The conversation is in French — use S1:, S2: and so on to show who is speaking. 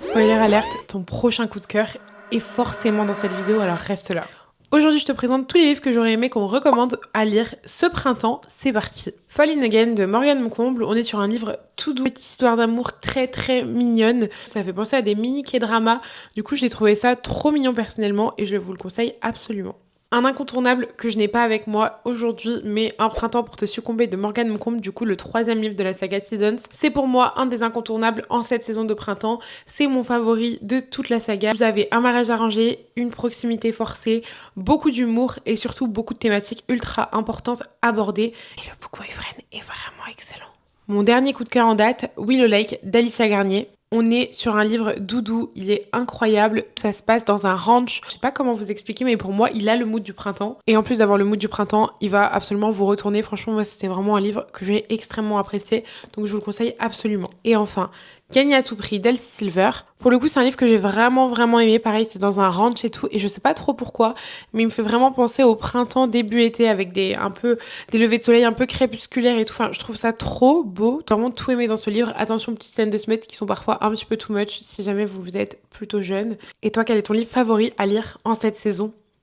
S1: Spoiler alerte, ton prochain coup de cœur est forcément dans cette vidéo, alors reste là. Aujourd'hui, je te présente tous les livres que j'aurais aimé qu'on me recommande à lire ce printemps. C'est parti. Fall in Again de Morgane Moncomble. On est sur un livre tout doux, petite histoire d'amour très mignonne. Ça fait penser à des mini K-dramas. Du coup, j'ai trouvé ça trop mignon personnellement et je vous le conseille absolument. Un incontournable que je n'ai pas avec moi aujourd'hui, mais Un printemps pour te succomber de Morgane Moncomble, du coup le 3e livre de la saga Seasons. C'est pour moi un des incontournables en cette saison de printemps. C'est mon favori de toute la saga. Vous avez un mariage arrangé, une proximité forcée, beaucoup d'humour et surtout beaucoup de thématiques ultra importantes abordées. Et le book boyfriend est vraiment excellent. Mon dernier coup de cœur en date, Willow Lake d'Alicia Garnier. On est sur un livre doudou, il est incroyable, ça se passe dans un ranch, je sais pas comment vous expliquer mais pour moi il a le mood du printemps et en plus d'avoir le mood du printemps, il va absolument vous retourner, franchement moi c'était vraiment un livre que j'ai extrêmement apprécié donc je vous le conseille absolument. Et enfin, Gagner à tout prix d'Elsie Silver. Pour le coup, c'est un livre que j'ai vraiment aimé. Pareil, c'est dans un ranch et tout. Et je sais pas trop pourquoi, mais il me fait vraiment penser au printemps, début été, avec des levées de soleil un peu crépusculaires et tout. Enfin, je trouve ça trop beau. J'ai vraiment tout aimé dans ce livre. Attention, petites scènes de smut qui sont parfois un petit peu too much si jamais vous êtes plutôt jeune. Et toi, quel est ton livre favori à lire en cette saison ?